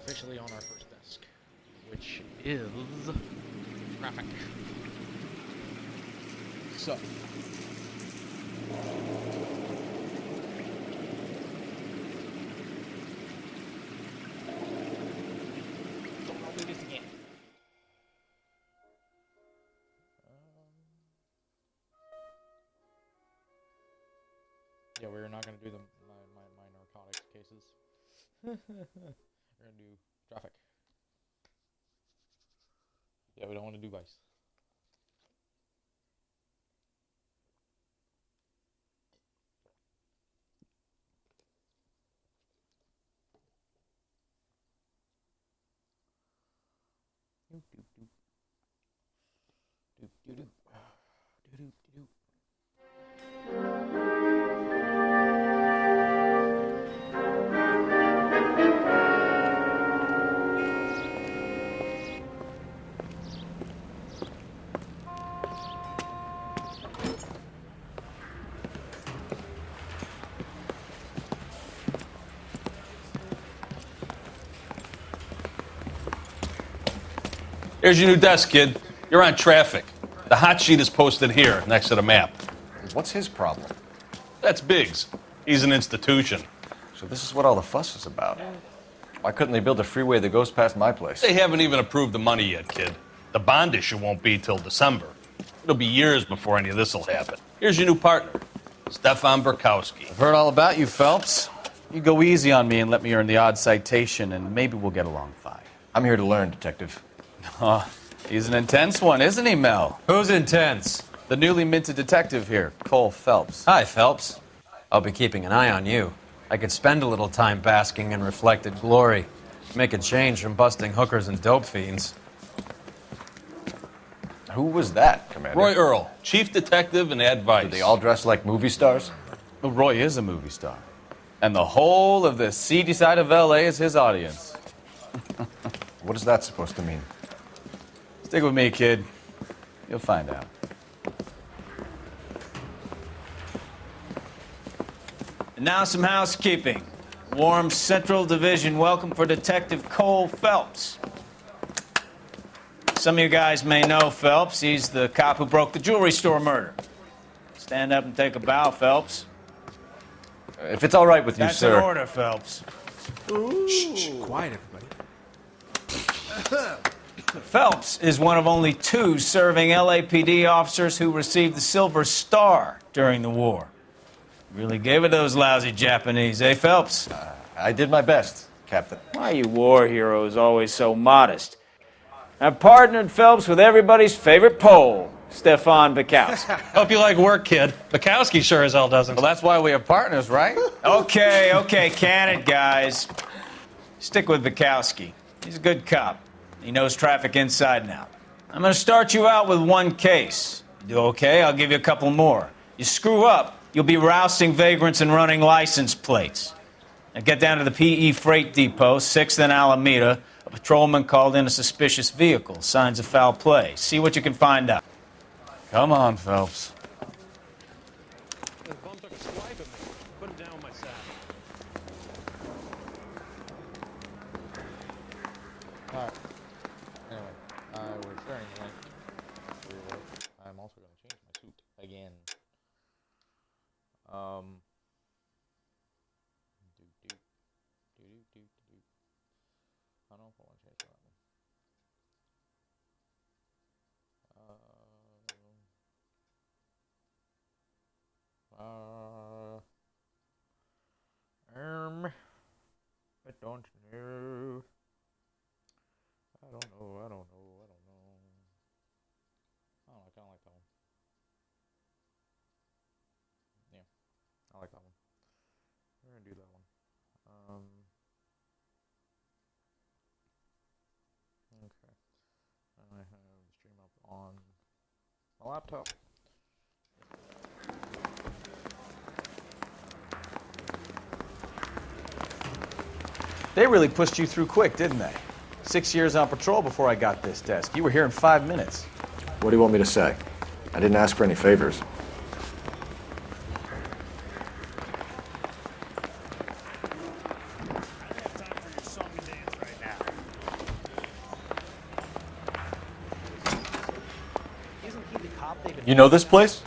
officially on our first desk, which is traffic. So. I'll do this again. Yeah, we're not going to do my narcotics cases. We're going to do traffic. Yeah, we don't want to do vice. Doop, doop, doop. Doop, doop, doop. Doop, doop, doop. Here's your new desk, kid. You're on traffic. The hot sheet is posted here, next to the map. What's his problem? That's Biggs. He's an institution. So this is what all the fuss is about. Why couldn't they build a freeway that goes past my place? They haven't even approved the money yet, kid. The bond issue won't be till December. It'll be years before any of this will happen. Here's your new partner, Stefan Burkowski. I've heard all about you, Phelps. You go easy on me and let me earn the odd citation, and maybe we'll get along fine. I'm here to learn, Detective. Oh, he's an intense one, isn't he, Mel? Who's intense? The newly minted detective here, Cole Phelps. Hi, Phelps. I'll be keeping an eye on you. I could spend a little time basking in reflected glory. Make a change from busting hookers and dope fiends. Who was that, Commander? Roy Earl, chief detective and advice. Do they all dress like movie stars? Well, Roy is a movie star. And the whole of the seedy side of L.A. is his audience. What is that supposed to mean? Stick with me, kid. You'll find out. And now some housekeeping. Warm Central Division welcome for Detective Cole Phelps. Some of you guys may know Phelps. He's the cop who broke the jewelry store murder. Stand up and take a bow, Phelps. If it's all right with you, That's sir. an order, Phelps. Shh, quiet, everybody. Phelps is one of only 2 serving LAPD officers who received the Silver Star during the war. Really gave it those lousy Japanese, eh, Phelps? I did my best, Captain. Why are you war heroes always so modest? I've partnered Phelps with everybody's favorite Pole, Stefan Burkowski. Hope you like work, kid. Bukowski sure as hell doesn't. Well, that's why we have partners, right? Okay, can it, guys. Stick with Burkowski. He's a good cop. He knows traffic inside and out. I'm going to start you out with 1 case. You do okay, I'll give you a couple more. You screw up, you'll be rousting vagrants and running license plates. Now get down to the PE Freight Depot, 6th and Alameda. A patrolman called in a suspicious vehicle. Signs of foul play. See what you can find out. Come on, Phelps. This bum took a swipe at me. Put him down with my sack. Alright. Anyway, we're sharing the link for your work. I'm also going to change my suit again. I don't know if I want to change that one. I don't know. I don't know. I don't know. I don't know. I kind of like that one. Yeah, I like that one. We're gonna do that one. Okay. I have the stream up on my laptop. They really pushed you through quick, didn't they? 6 years on patrol before I got this desk. You were here in 5 minutes. What do you want me to say? I didn't ask for any favors. I don't have time for your song and dance right now. You know this place?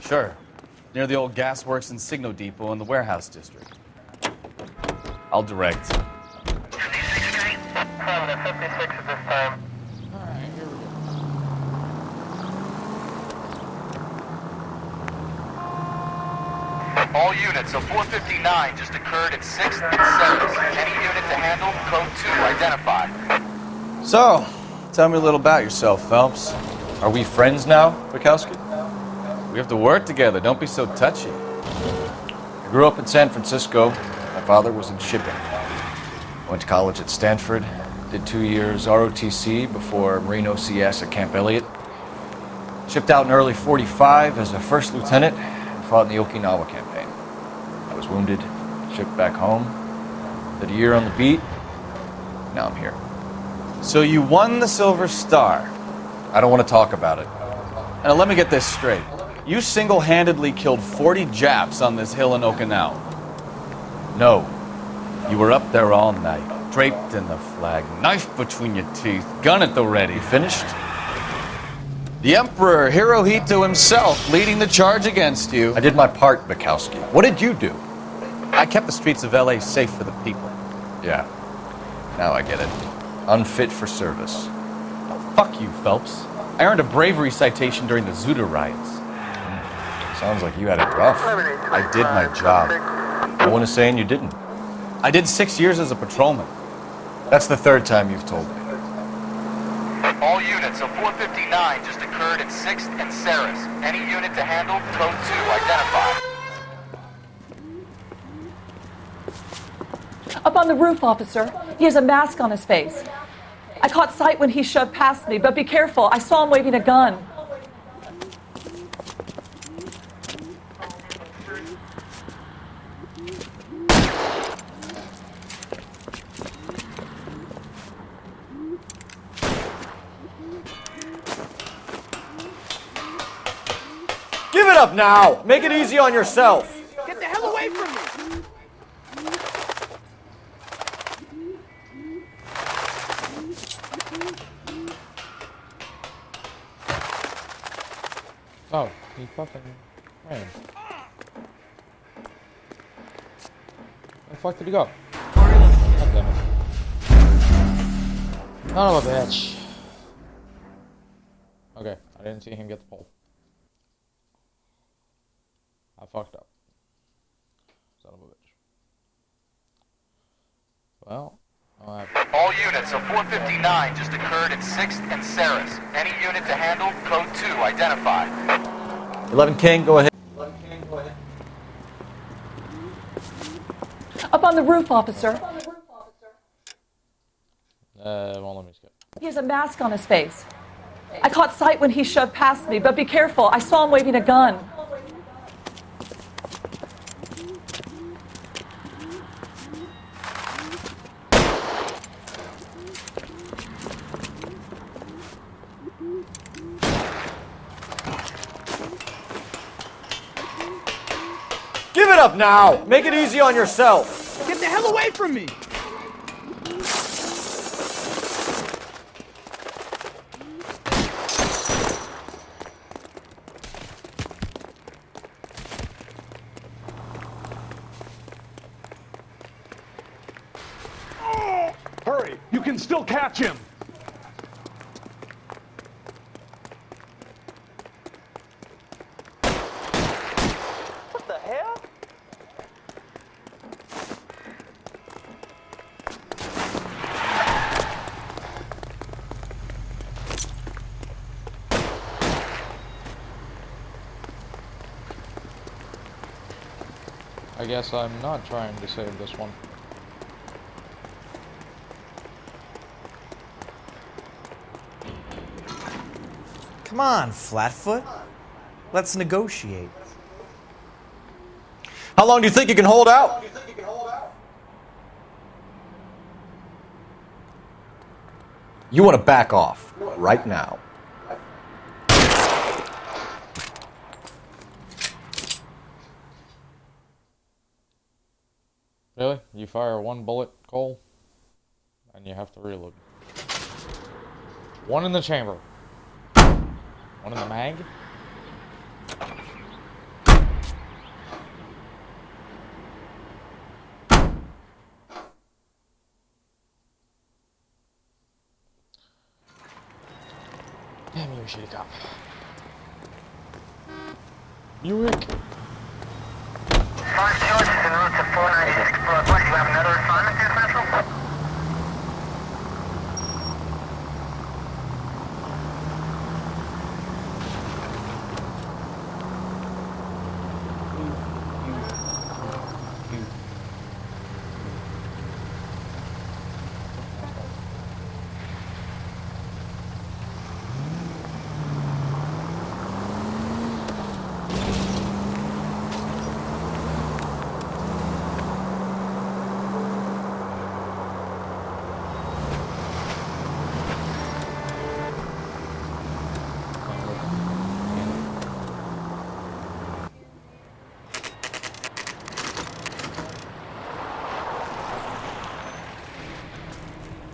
Sure. Near the old gasworks and Signo Depot in the warehouse district. I'll direct. Alright, here we go. All units, so 459 just occurred at 6th and 7th. Any unit to handle, code 2 identified. So, tell me a little about yourself, Phelps. Are we friends now, Bukowski? We have to work together. Don't be so touchy. I grew up in San Francisco. My father was in shipping. Went to college at Stanford. Did 2 years ROTC before Marine OCS at Camp Elliott. Shipped out in early 45 as a first lieutenant and fought in the Okinawa campaign. I was wounded, shipped back home. Did a year on the beat. Now I'm here. So you won the Silver Star. I don't want to talk about it. Now let me get this straight. You single-handedly killed 40 Japs on this hill in Okinawa. No. You were up there all night, draped in the flag, knife between your teeth, gun at the ready. You finished? The Emperor Hirohito himself leading the charge against you. I did my part, Bukowski. What did you do? I kept the streets of L.A. safe for the people. Yeah. Now I get it. Unfit for service. Oh, fuck you, Phelps. I earned a bravery citation during the Zuda riots. Sounds like you had it rough. I did my job. No one is saying you didn't. I did 6 years as a patrolman. That's the third time you've told me. All units, so 459 just occurred at 6th and Saris. Any unit to handle, code 2 identified. Up on the roof, officer. He has a mask on his face. I caught sight when he shoved past me, but be careful. I saw him waving a gun. Give it up now! Make it easy on yourself! Get the hell away from me! Oh, he fucking ran. Where the fuck did he go? God damn it. Son of a bitch. Okay, I didn't see him get the pole. I fucked up. Son of a bitch. Well, I'll have All units, so 459 just occurred at 6th and Saris. Any unit to handle, code 2 identified. 11 King, go ahead. Up on the roof, officer. won't let me skip. He has a mask on his face. I caught sight when he shoved past me, but be careful. I saw him waving a gun. Give it up now! Make it easy on yourself! Get the hell away from me! Hurry! You can still catch him! What the hell? I guess I'm not trying to save this one. Come on, Flatfoot. Let's negotiate. How long do you think you can hold out? You want to back off right now. Really? You fire one bullet, Cole, and you have to reload. One in the chamber. One in the mag. Damn you, shitty cop. Buick. 5 George is en route to 496 Broadway. Do you have another assignment here, Central?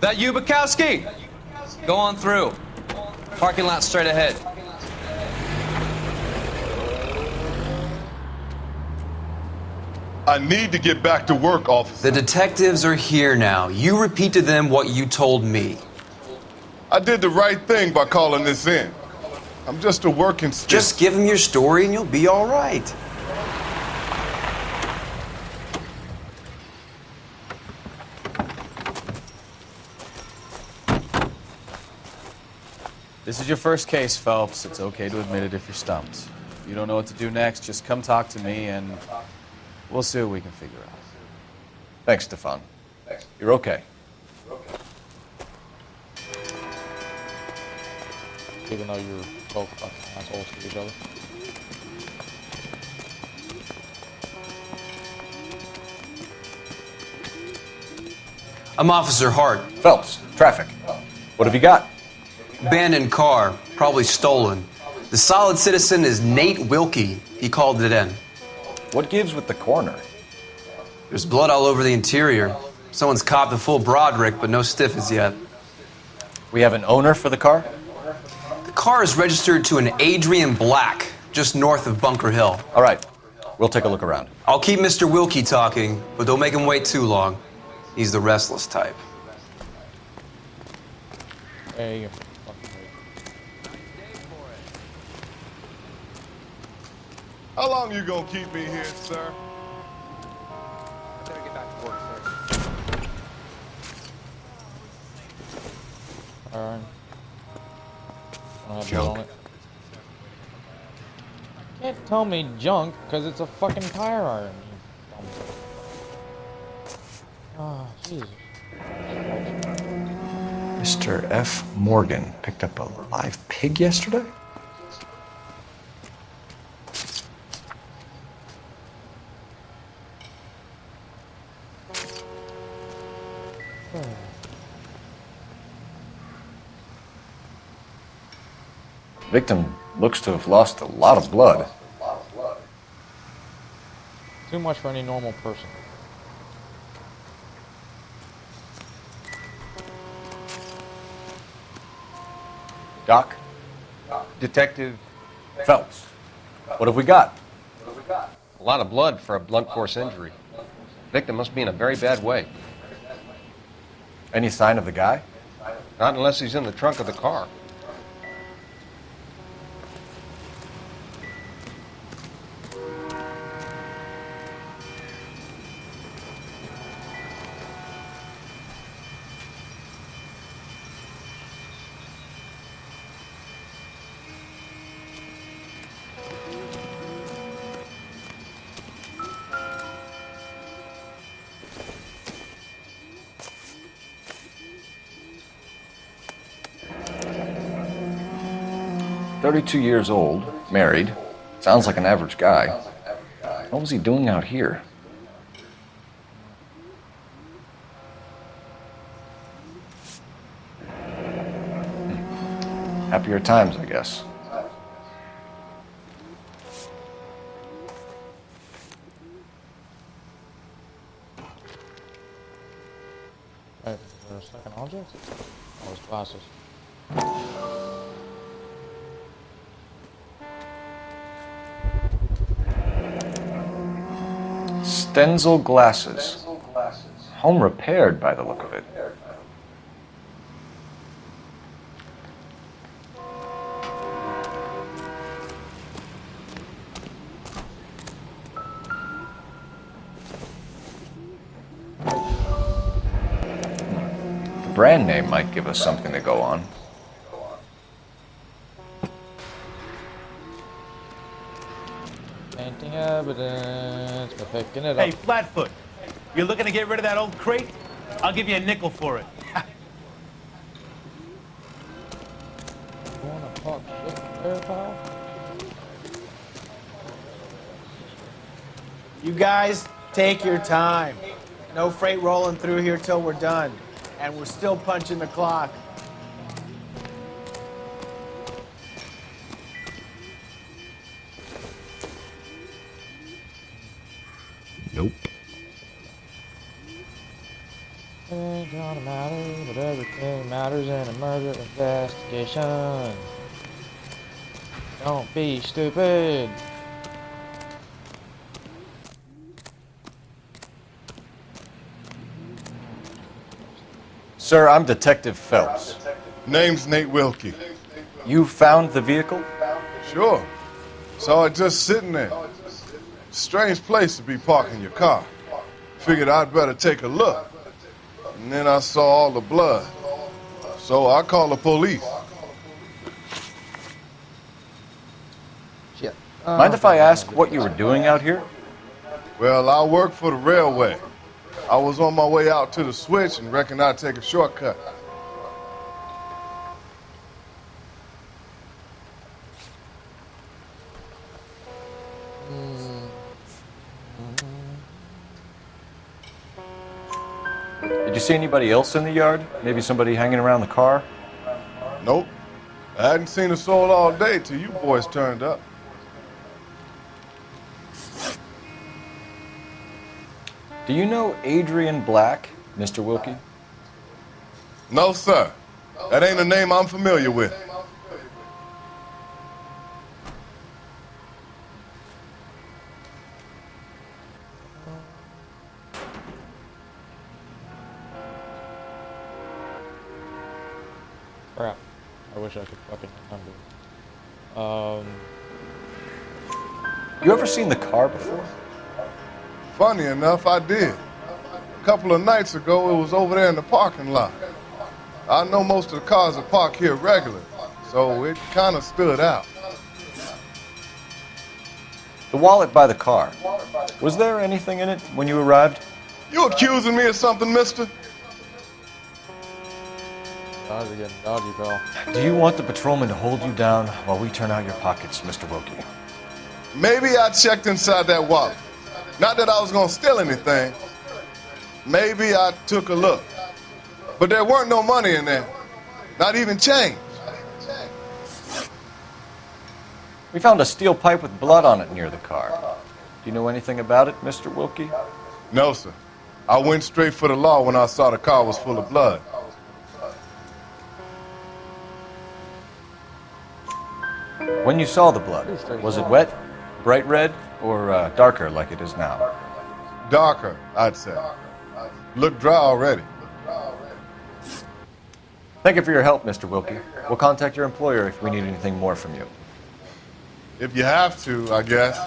That you, Bukowski? Go on through. Parking lot straight ahead. I need to get back to work, officer. The detectives are here now. You repeat to them what you told me. I did the right thing by calling this in. I'm just a working stick. Just give them your story and you'll be all right. This is your first case, Phelps. It's okay to admit it if you're stumped. If you don't know what to do next, just come talk to me and we'll see what we can figure out. Thanks, Stefan. You're okay. Even though you're both fucking assholes to each other. I'm Officer Hart. Phelps, traffic. What have you got? Abandoned car, probably stolen. The solid citizen is Nate Wilkie. He called it in. What gives with the coroner? There's blood all over the interior. Someone's copped a full Broderick, but no stiff as yet. We have an owner for the car? The car is registered to an Adrian Black, just north of Bunker Hill. All right, we'll take a look around. I'll keep Mr. Wilkie talking, but don't make him wait too long. He's the restless type. Hey, you. How long you gonna keep me here, sir? I better get back to work, sir. Alright. I don't have blood on it. Can't tell me junk, because it's a fucking tire iron. Oh, Jesus. Mr. F. Morgan picked up a live pig yesterday? Victim looks to have lost a lot of blood. Too much for any normal person. Doc? Detective Phelps. What have we got? A lot of blood for a blunt force injury. Victim must be in a very bad way. Any sign of the guy? Not unless he's in the trunk of the car. "32 years old, married. Sounds like an average guy. What was he doing out here?" Happier times, I guess. Right, is there a second object? Oh, his glasses. Stenzel glasses. Home repaired by the look of it. brand name might give us something to go on. Painting evidence. We're picking it Hey, up. Flatfoot, you're looking to get rid of that old crate? I'll give you a nickel for it. Wanna talk shit there, pal? You guys, take your time. No freight rolling through here till we're done. And we're still punching the clock. Nope. It ain't gonna matter, but everything matters in a murder investigation. Don't be stupid. Sir, I'm Detective Phelps. Name's Nate Wilkie. You found the vehicle? Sure. Saw it just sitting there. Strange place to be parking your car. Figured I'd better take a look. And then I saw all the blood. So I called the police. Shit. Mind if I ask what you were doing out here? Well, I work for the railway. I was on my way out to the switch and reckoned I'd take a shortcut. Did you see anybody else in the yard? Maybe somebody hanging around the car? Nope. I hadn't seen a soul all day till you boys turned up. Do you know Adrian Black, Mr. Wilkie? No, sir. That ain't a name I'm familiar with. Crap. I wish I could fucking remember. You ever seen the car before? Funny enough, I did. A couple of nights ago, it was over there in the parking lot. I know most of the cars are parked here regularly, so it kind of stood out. The wallet by the car. Was there anything in it when you arrived? You accusing me of something, mister? Guys are getting dodgy, pal. Do you want the patrolman to hold you down while we turn out your pockets, Mr. Wilkie? Maybe I checked inside that wallet. Not that I was gonna steal anything. Maybe I took a look. But there weren't no money in there. Not even change. We found a steel pipe with blood on it near the car. Do you know anything about it, Mr. Wilkie? No, sir. I went straight for the law when I saw the car was full of blood. When you saw the blood, was it wet, bright red, or darker like it is now? Darker, I'd say. Looked dry already. Thank you for your help, Mr. Wilkie. We'll contact your employer if we need anything more from you. If you have to, I guess.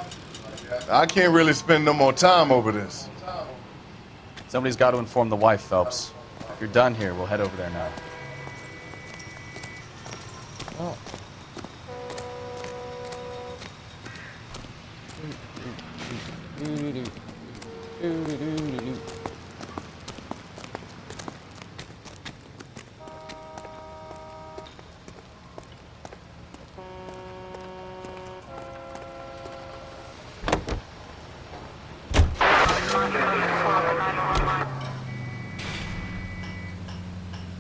I can't really spend no more time over this. Somebody's got to inform the wife, Phelps. If you're done here, we'll head over there now. Oh.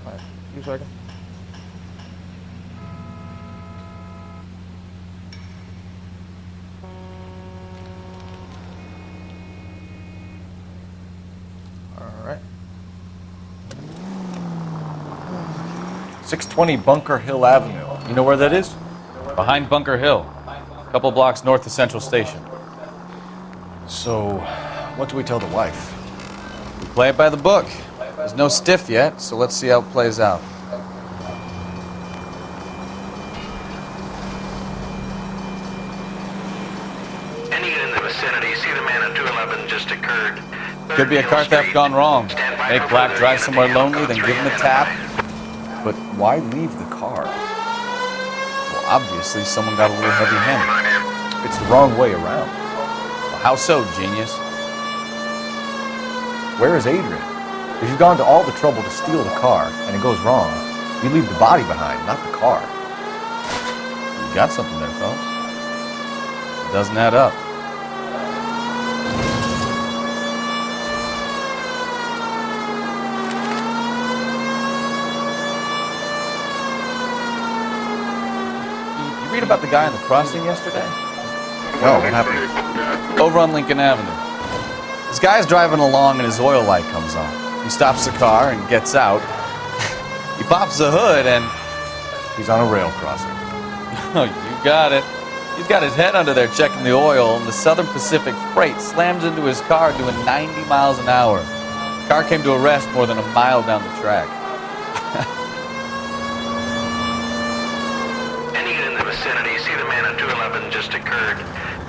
Alright, 2 seconds. Alright. 620 Bunker Hill Avenue. You know where that is? Behind Bunker Hill, a couple blocks north of Central Station. So, what do we tell the wife? We play it by the book. There's no stiff yet, so let's see how it plays out. Any in the vicinity, see the man on 211 just occurred. Could be a car theft gone wrong. Stand by by Make Black drive somewhere lonely, then give him a tap. But why leave the car? Well, obviously someone got a little heavy-handed. It's the wrong way around. Well, how so, genius? Where is Adrian? If you've gone to all the trouble to steal the car and it goes wrong, you leave the body behind, not the car. You got something there, Phelps. It doesn't add up. You read about the guy on the crossing yesterday? No, what happened? Over on Lincoln Avenue. This guy's driving along and his oil light comes on. He stops the car and gets out. He pops the hood and... He's on a rail crossing. Oh, you got it. He's got his head under there checking the oil, and the Southern Pacific freight slams into his car doing 90 miles an hour. The car came to a rest more than a mile down the track. Any unit in the vicinity, see the man at 211 just occurred.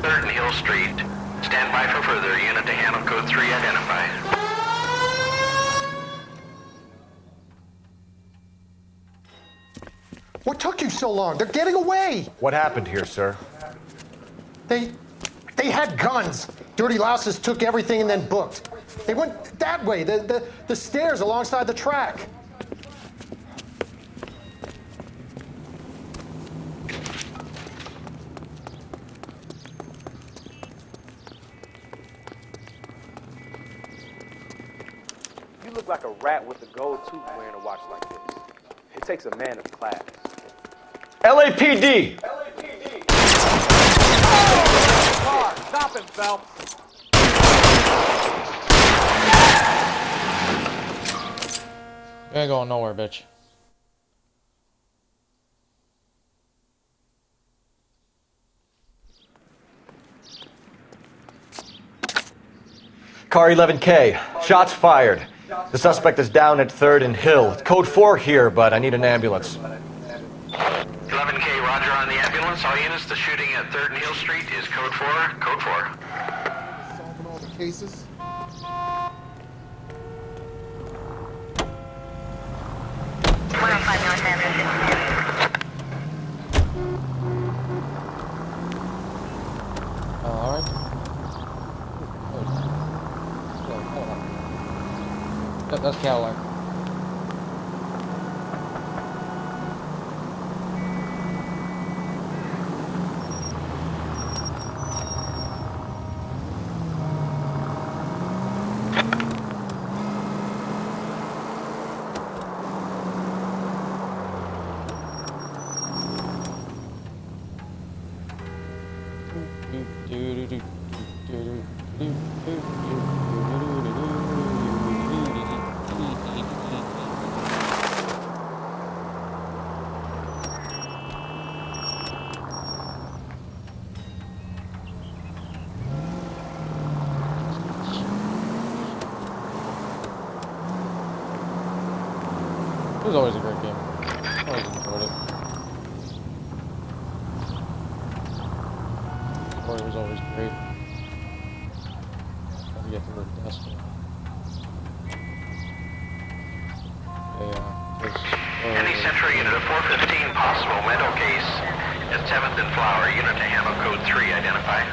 3rd and Hill Street. Stand by for further. Unit to handle code 3 identified. What took you so long? They're getting away. What happened here, sir? They had guns. Dirty louses took everything and then booked. They went that way, the stairs alongside the track. You look like a rat with a gold tooth wearing a watch like this. It takes a man of class. L.A.P.D. Stop him, Phelps. You ain't going nowhere, bitch. Car 11K. Shots fired. The suspect is down at 3rd and Hill. Code 4 here, but I need an ambulance. 11K, roger on the ambulance. All units, the shooting at 3rd and Hill Street is code 4. Code 4. Solving all the cases. Alright. That's Cadillac. It was always a great game. I always enjoyed it. The story was always great. Trying to get through the Destiny. Any Central unit of 415 possible mental case at 7th and Flower. Unit to handle code 3 identify.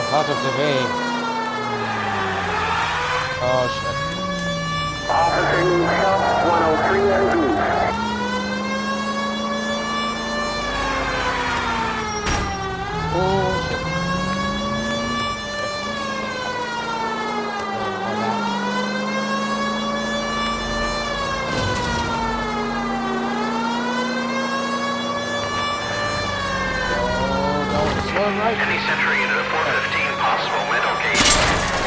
Out of the way. Oh shit. Officer needs help, 103 and B. Oh shit. Oh, don't Any Central unit of 415 possible mental case.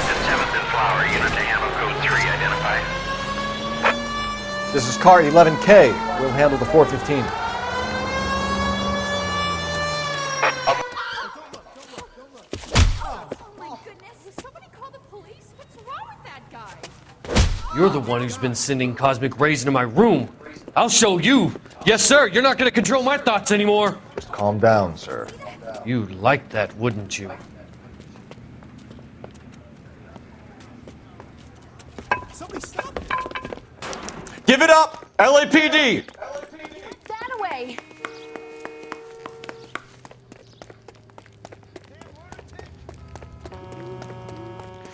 At 7th and Flower, unit to handle code 3, identify. This is car 11K. We'll handle the 415. You're the one who's been sending cosmic rays into my room. I'll show you. Yes, sir. You're not going to control my thoughts anymore. Just calm down, sir. You'd like that, wouldn't you? Give it up! LAPD! That away.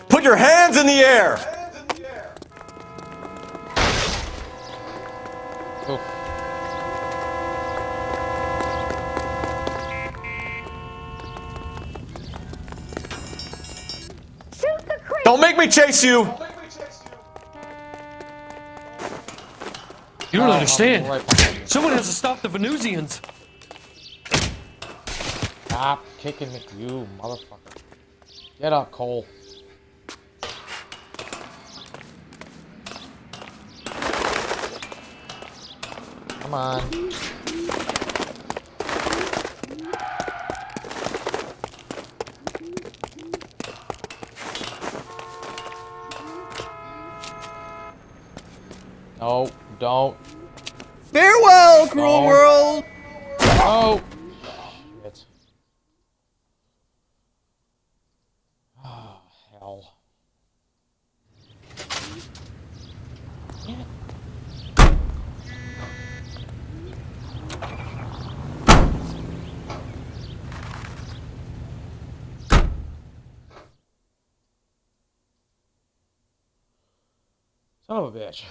Put your hands in the air! Don't make me chase you! You don't understand. Someone has to stop the Venusians. Stop kicking me, you motherfucker. Get up, Cole. Come on. No, don't. Farewell, cruel world! Oh! Shit. Oh, hell. Damn it. Son of a bitch.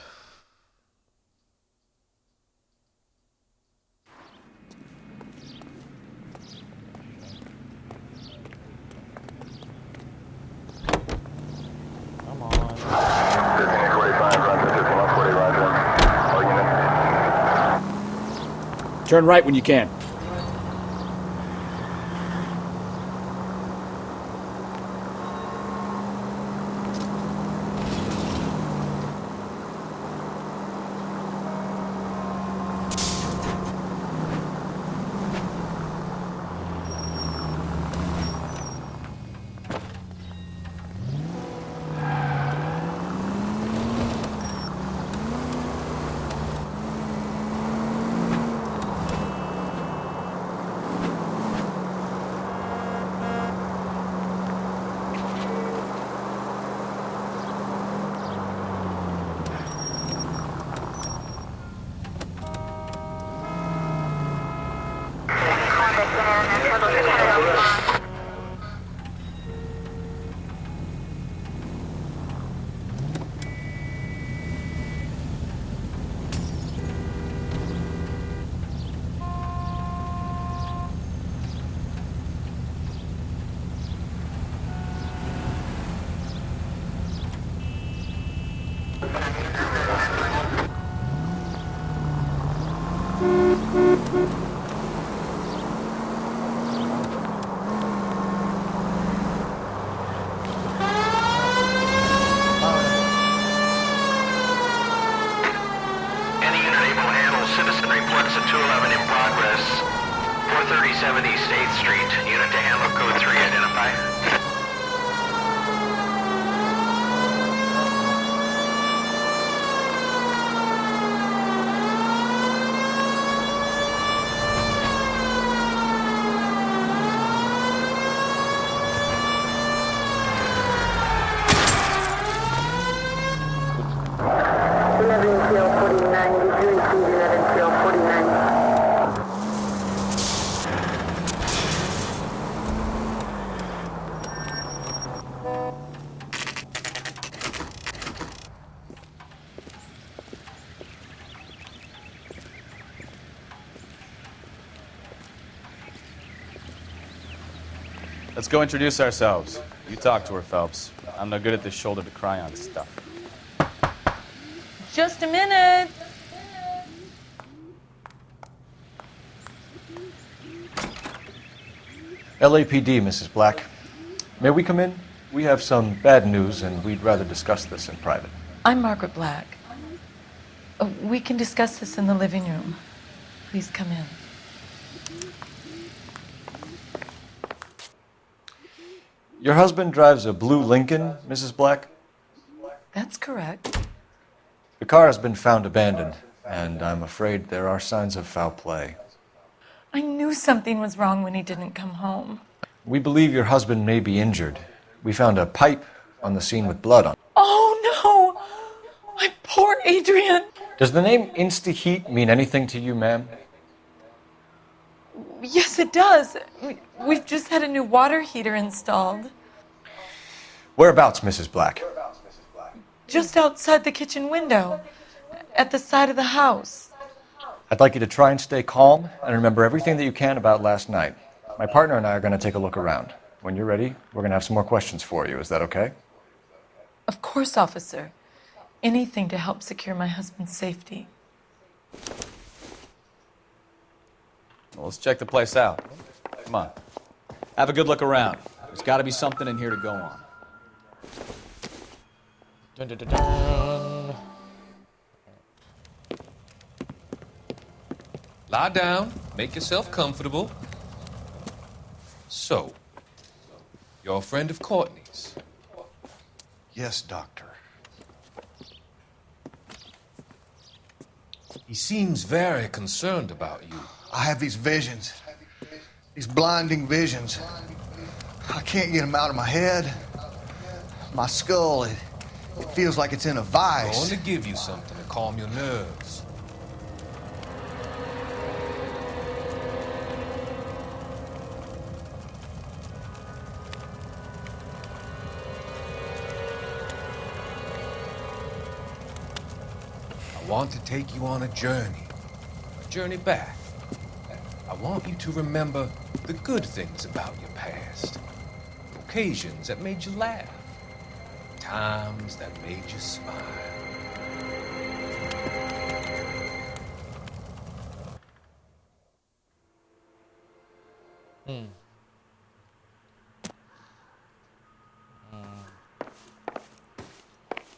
Come on. Turn right when you can. Any unit able to handle citizen reports at 211 in progress. 437 East 8th Street. Unit to handle code 3, identify. Let's go introduce ourselves. You talk to her, Phelps. I'm no good at this shoulder to cry on stuff. Just a minute. LAPD, Mrs. Black. May we come in? We have some bad news, and we'd rather discuss this in private. I'm Margaret Black. We can discuss this in the living room. Please come in. Your husband drives a blue Lincoln, Mrs. Black? That's correct. The car has been found abandoned, and I'm afraid there are signs of foul play. I knew something was wrong when he didn't come home. We believe your husband may be injured. We found a pipe on the scene with blood on it. Oh, no! My poor Adrian! Does the name Insta-Heat mean anything to you, ma'am? Yes, it does. We've just had a new water heater installed. Whereabouts, Mrs. Black? Just outside the kitchen window, at the side of the house. I'd like you to try and stay calm and remember everything that you can about last night. My partner and I are going to take a look around. When you're ready, we're going to have some more questions for you. Is that okay? Of course, officer. Anything to help secure my husband's safety. Well, let's check the place out. Come on. Have a good look around. There's got to be something in here to go on. Dun, dun, dun, dun. Lie down, make yourself comfortable. So, you're a friend of Courtney's? Yes, Doctor. He seems very concerned about you. I have these visions. These blinding visions. I can't get them out of my head. My skull, it feels like it's in a I'm vice. going to give you something to calm your nerves. I want to take you on a journey back. I want you to remember the good things about your past, occasions that made you laugh, times that made you smile.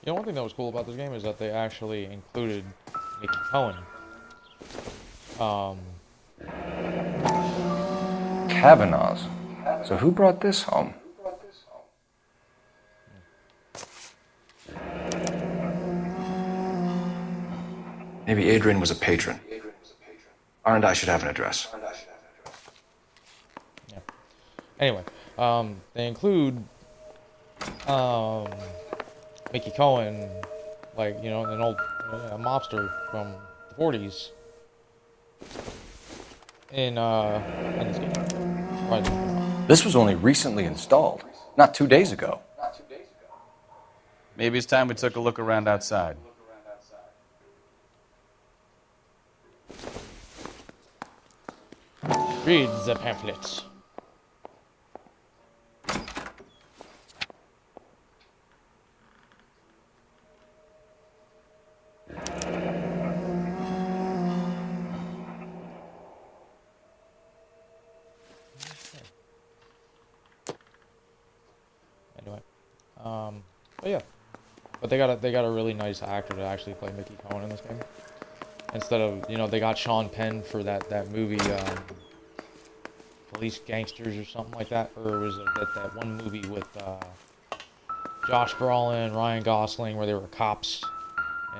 You know, one thing that was cool about this game is that they actually included Mickey Cohen. Kavanaugh's. So who brought this home? Maybe Adrian was a patron. R&I should have an address. Yeah. Anyway, they include Mickey Cohen, like, you know, an old mobster from the 40s in this game. Right. This was only recently installed, not 2 days ago. Maybe it's time we took a look around outside. Read the pamphlets. Anyway, but yeah, but they got a really nice actor to actually play Mickey Cohen in this game. Instead of, you know, they got Sean Penn for that movie, Police Gangsters or something like that, or it was that one movie with Josh Brolin, Ryan Gosling, where they were cops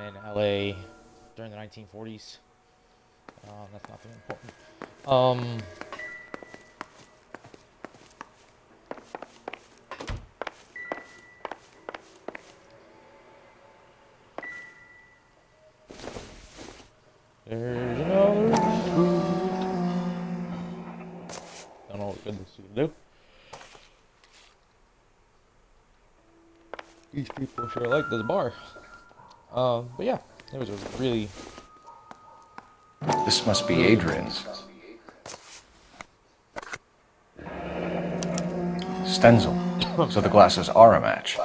in L.A. during the 1940s. That's not very important. There's another tweet. Don't know what good this is gonna do. These people sure like this bar. But yeah, it was a really... This must be Adrian's. Stenzel. So the glasses are a match.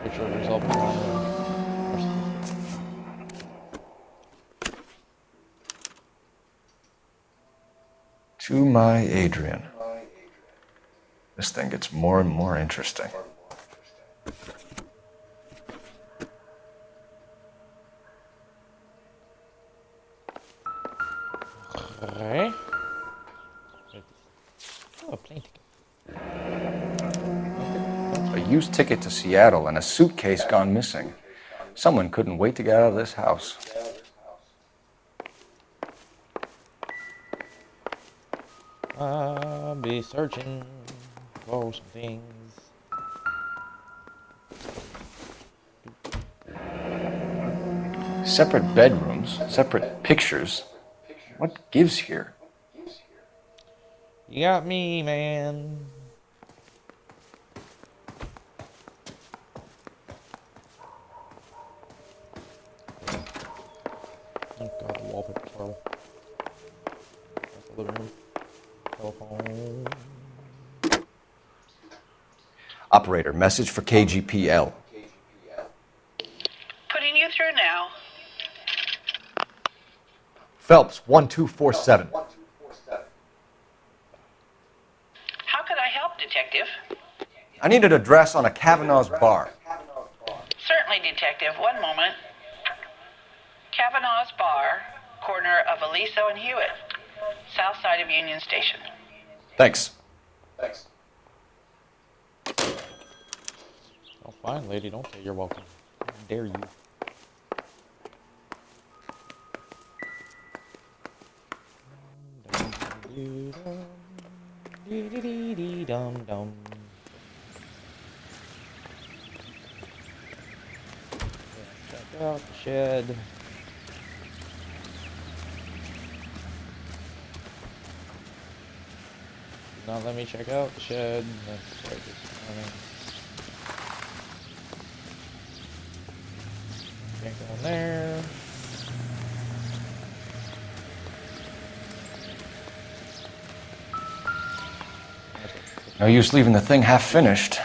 Picture of yourself. To my Adrian. This thing gets more and more interesting. Okay. Oh, a plane ticket. A used ticket to Seattle and a suitcase gone missing. Someone couldn't wait to get out of this house. I'll be searching for some things. Separate bedrooms, separate pictures. What gives here? You got me, man. Oh god, the wallpaper's horrible. That's the living room. Telephone. Operator, message for KGPL. Putting you through now. Phelps, 1247. How could I help, Detective? I need an address on a Kavanaugh's bar. Certainly, Detective. One moment. Kavanaugh's Bar, corner of Aliso and Hewitt, south side of Union Station. Thanks. Oh, fine, lady. Don't say you're welcome. How dare you? Dum-dum. Check out the shed. Not let me check out the shed. Let's start this morning. Can't go in there. No use leaving the thing half finished.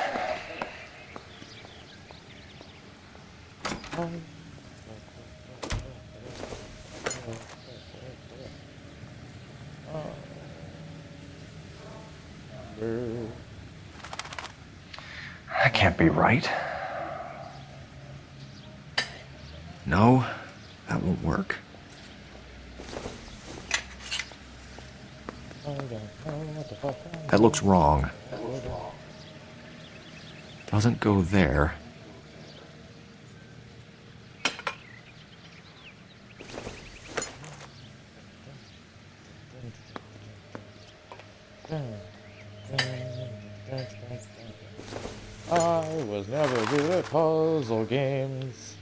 That can't be right. No, that won't work. That looks wrong. Doesn't go there. I was never good at puzzle games.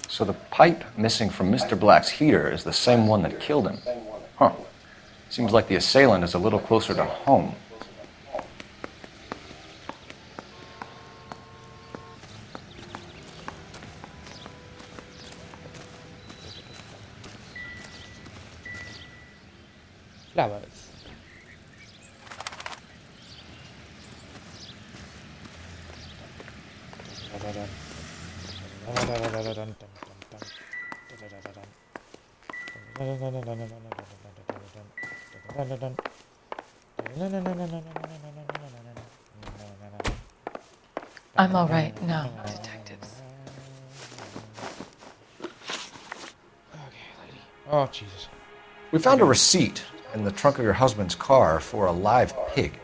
So the pipe missing from Mr. Black's heater is the same one that killed him. Huh. Seems like the assailant is a little closer to home. Flowers. I'm all right now, detectives. Oh, Jesus. We found a receipt in the trunk of your husband's car for a live pig.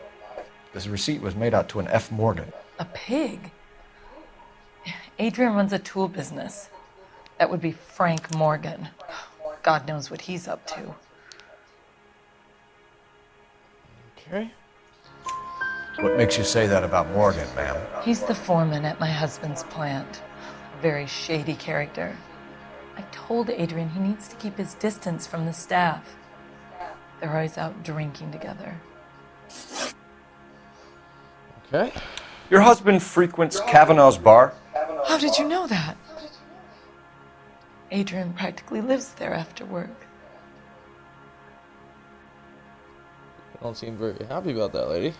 This receipt was made out to an F. Morgan. A pig? Adrian runs a tool business. That would be Frank Morgan. God knows what he's up to. Okay. What makes you say that about Morgan, ma'am? He's the foreman at my husband's plant. A very shady character. I've told Adrian he needs to keep his distance from the staff. They're always out drinking together. Okay. Your husband frequents Kavanaugh's bar? How did you know that? Adrian practically lives there after work. You don't seem very happy about that, lady.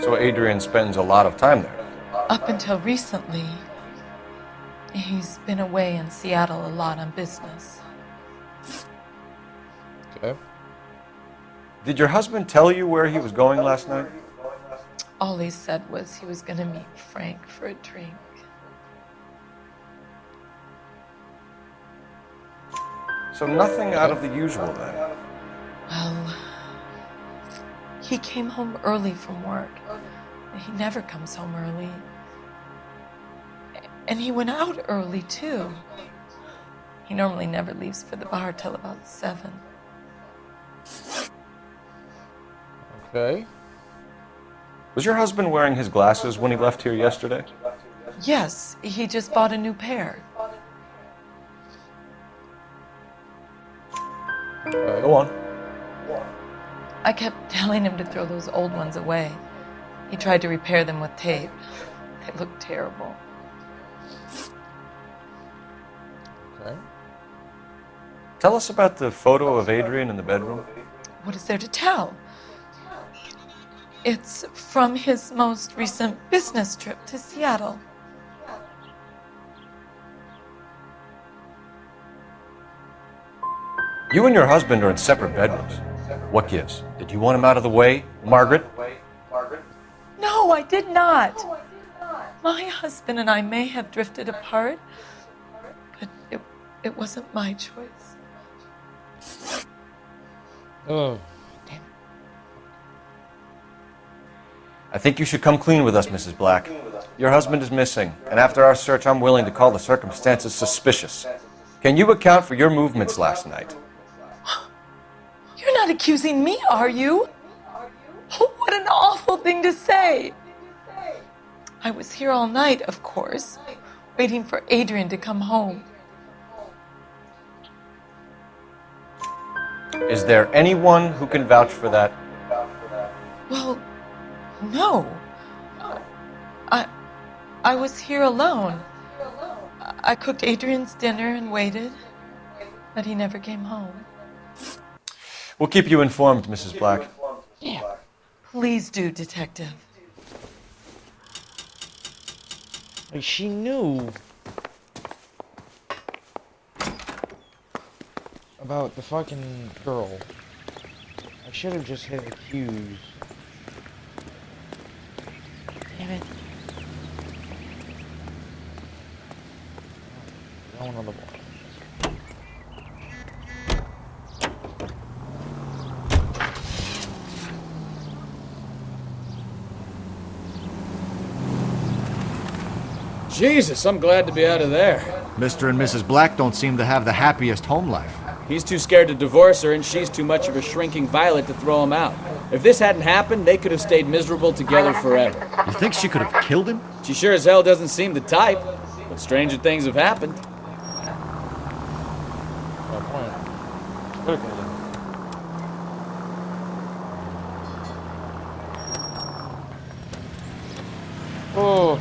So Adrian spends a lot of time there. Up until recently, he's been away in Seattle a lot on business. Okay. Did your husband tell you where he was going last night? All he said was he was going to meet Frank for a drink. So nothing out of the usual then. Well, he came home early from work. He never comes home early. And he went out early, too. He normally never leaves for the bar till about 7. Okay. Was your husband wearing his glasses when he left here yesterday? Yes, he just bought a new pair. Go on. I kept telling him to throw those old ones away. He tried to repair them with tape. They looked terrible. Okay. Tell us about the photo of Adrian in the bedroom. What is there to tell? It's from his most recent business trip to Seattle. You and your husband are in separate bedrooms. What gives? Did you want him out of the way, Margaret? No, I did not. My husband and I may have drifted apart, but it wasn't my choice. Oh. I think you should come clean with us, Mrs. Black. Your husband is missing, and after our search, I'm willing to call the circumstances suspicious. Can you account for your movements last night? You're not accusing me, are you? What an awful thing to say. I was here all night, of course, waiting for Adrian to come home. Is there anyone who can vouch for that? Well, no. I was here alone. I cooked Adrian's dinner and waited, but he never came home. We'll keep you informed, Mrs. Black. Yeah. Please do, Detective. Like, she knew about the fucking girl. I should have just hit accuse. Damn it. Going on the ball. Jesus, I'm glad to be out of there. Mr. and Mrs. Black don't seem to have the happiest home life. He's too scared to divorce her, and she's too much of a shrinking violet to throw him out. If this hadn't happened, they could have stayed miserable together forever. You think she could have killed him? She sure as hell doesn't seem the type, but stranger things have happened. Oh.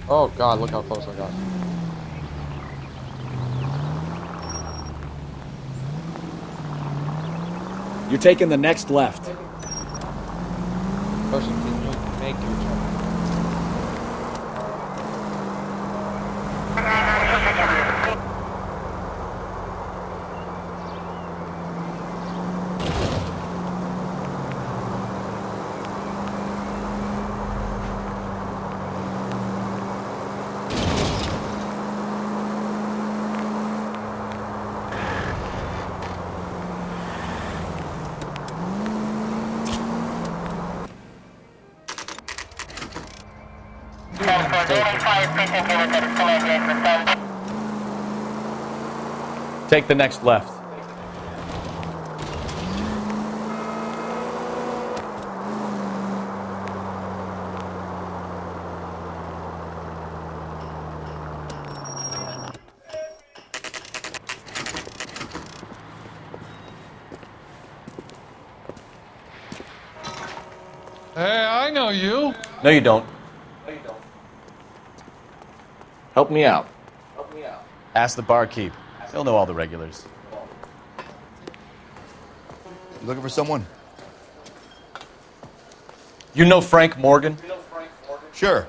Oh god, look how close I got. You're taking the next left. Person, can you make your turn? Take the next left. Hey, I know you. No, you don't. Help me out. Ask the barkeep. He'll know all the regulars. You looking for someone? You know Frank Morgan? Sure.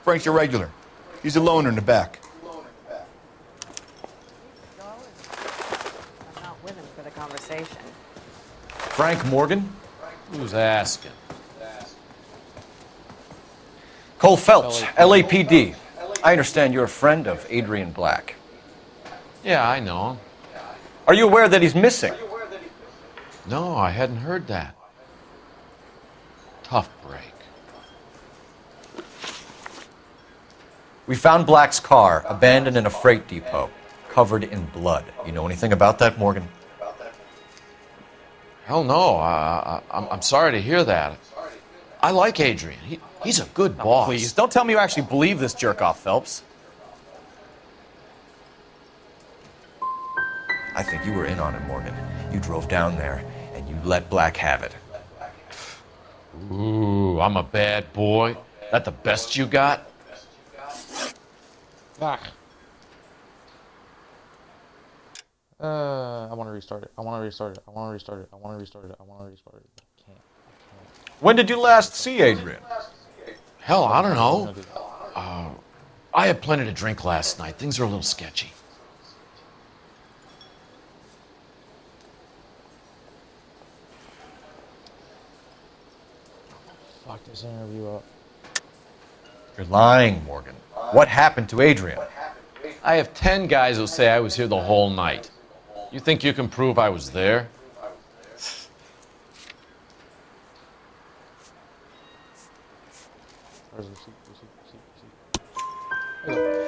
Frank's your regular. He's a loner in the back. I'm not with him for the conversation. Frank Morgan? Who's asking? Cole Phelps, LAPD. I understand you're a friend of Adrian Black. Yeah, I know him. Are you aware that he's missing? No, I hadn't heard that. Tough break. We found Black's car abandoned in a freight depot, covered in blood. You know anything about that, Morgan? Hell no. I'm sorry to hear that. I like Adrian. He's a good boss. Please, don't tell me you actually believe this jerk-off, Phelps. I think you were in on it, Morgan. You drove down there, and you let Black have it. Ooh, I'm a bad boy. That the best you got? Fuck. I want to restart it. I want to restart it. I want to restart it. I want to restart it. I want to restart it. I can't. When did you last see Adrian? Hell, I don't know. I had plenty to drink last night. Things are a little sketchy. Fuck this interview up. You're lying, Morgan. What happened to Adrian? I have 10 guys who'll say I was here the whole night. You think you can prove I was there?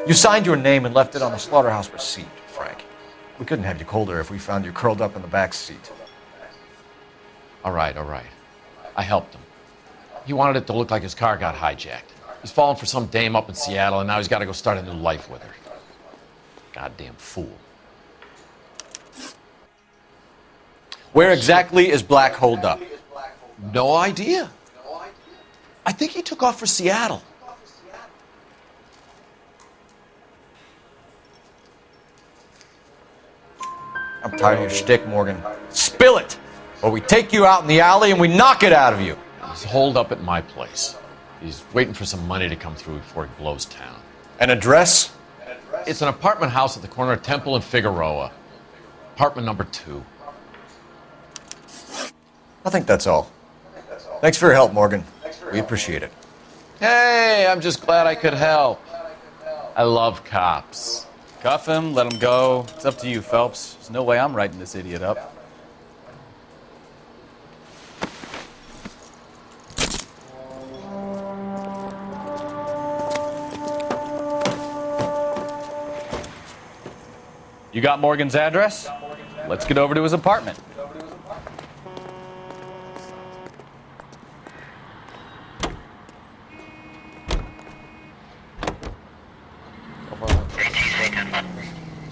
You signed your name and left it on the slaughterhouse receipt, Frank. We couldn't have you colder if we found you curled up in the back seat. All right. I helped him. He wanted it to look like his car got hijacked. He's fallen for some dame up in Seattle, and now he's got to go start a new life with her. Goddamn fool. Where exactly is Black holed up? No idea. I think he took off for Seattle. I'm tired of your shtick, Morgan. Spill it! Or we take you out in the alley and we knock it out of you. He's holed up at my place. He's waiting for some money to come through before he blows town. An address? It's an apartment house at the corner of Temple and Figueroa. Apartment number 2. I think that's all. Thanks for your help, Morgan. We appreciate it. Hey, I'm just glad I could help. I love cops. Cuff him, let him go. It's up to you, Phelps. There's no way I'm writing this idiot up. You got Morgan's address? Let's get over to his apartment.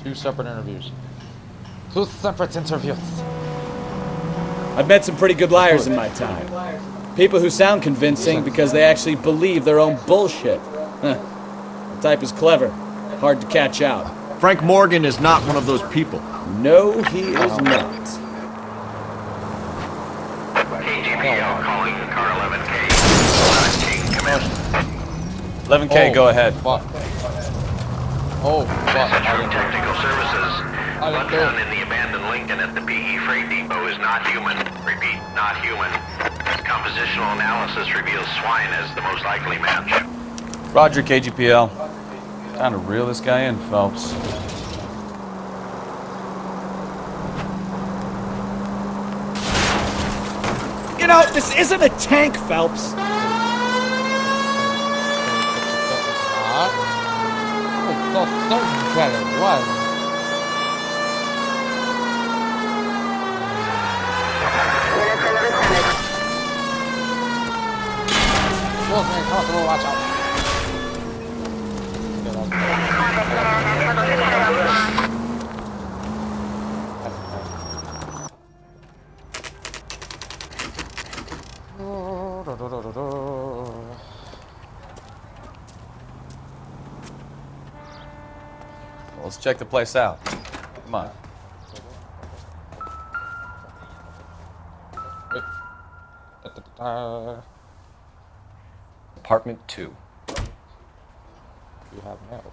Two separate interviews. Two separate interviews. I've met some pretty good liars in my time. People who sound convincing because they actually believe their own bullshit. The type is clever, hard to catch out. Frank Morgan is not one of those people. No, he is not. KGPL calling car 11K. 11K, go ahead. Fuck. Oh, fuck. Central Technical Services. Bloodhound in the abandoned Lincoln at the PE Freight Depot is not human. Repeat, not human. Compositional analysis reveals swine as the most likely match. Roger, KGPL. Time to reel this guy in, Phelps. You know, this isn't a tank, Phelps. Watch out. Let's check the place out. Come on. Apartment 2. You have mail.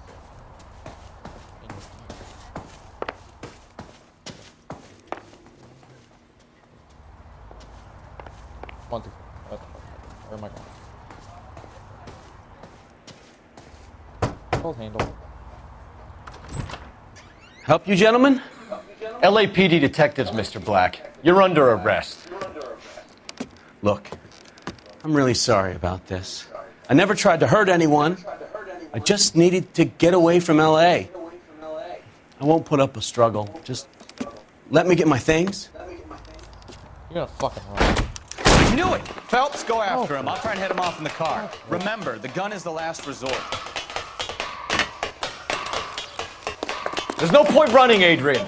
One, two, where am I going? Hold handle. Help you, gentlemen? LAPD detectives, Mr. Black. You're under arrest. Look, I'm really sorry about this. I never tried to hurt anyone. I just needed to get away from L.A. I won't put up a struggle. Just let me get my things. You're gonna fucking run. I knew it! Phelps, go after him. I'll try and head him off in the car. Remember, the gun is the last resort. There's no point running, Adrian.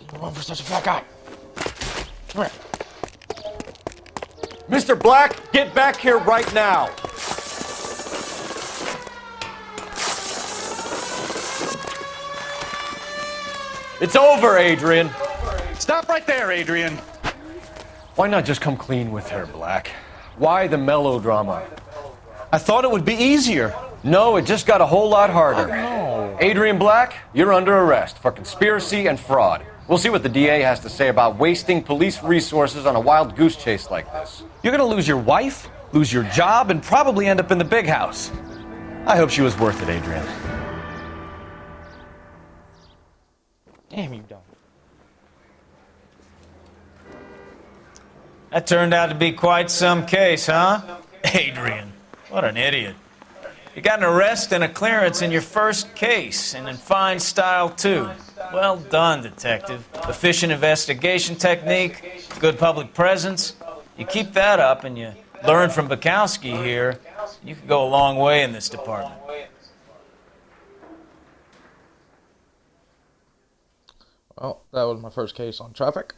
You run for such a fat guy. Come here. Mr. Black, get back here right now. It's over, Adrian. Stop right there, Adrian. Why not just come clean with her, Black? Why the melodrama? I thought it would be easier. No, it just got a whole lot harder. No. Adrian Black, you're under arrest for conspiracy and fraud. We'll see what the DA has to say about wasting police resources on a wild goose chase like this. You're gonna lose your wife, lose your job, and probably end up in the big house. I hope she was worth it, Adrian. Damn, you don't. That turned out to be quite some case, huh? Adrian, what an idiot. You got an arrest and a clearance in your first case, and in fine style, too. Well done, detective. Efficient investigation technique, good public presence. You keep that up and you learn from Bukowski here, you could go a long way in this department. Well, that was my first case on traffic.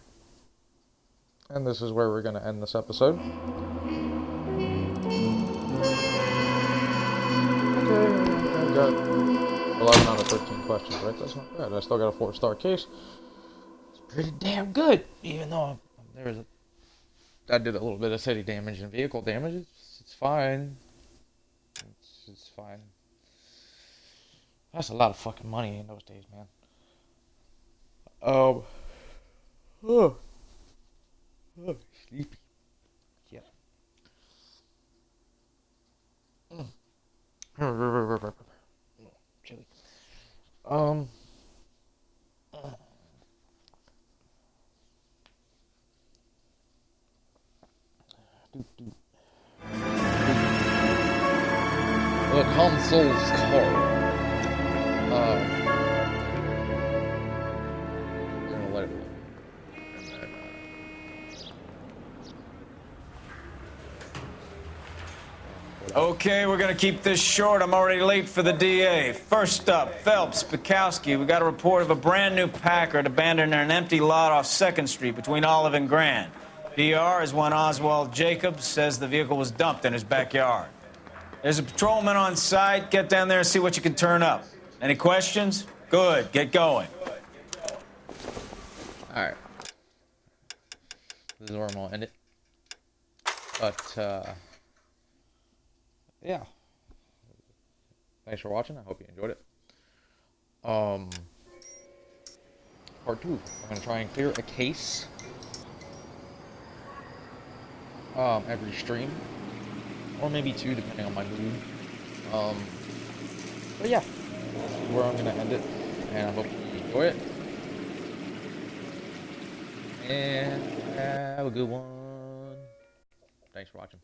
And this is where we're going to end this episode. Okay, I've got 11 out of 13 questions, right? That's not bad. I still got a 4-star case. It's pretty damn good, even though I did a little bit of city damage and vehicle damage. It's fine. It's fine. That's a lot of fucking money in those days, man. Sleepy. Yep. Chilly. The console's car. I'm gonna let it. Okay, we're gonna keep this short. I'm already late for the DA. First up, Phelps, Bukowski. We got a report of a brand new Packard abandoned in an empty lot off 2nd Street between Olive and Grand. PR is one Oswald Jacobs says the vehicle was dumped in his backyard. There's a patrolman on site. Get down there and see what you can turn up. Any questions? Good. Get going. Alright. This is where I'm gonna end it. But, yeah. Thanks for watching. I hope you enjoyed it. Part 2. I'm gonna try and clear a case. Every stream. Or maybe 2, depending on my mood. But yeah. This is where I'm gonna end it. And I hope you enjoy it. And have a good one. Thanks for watching.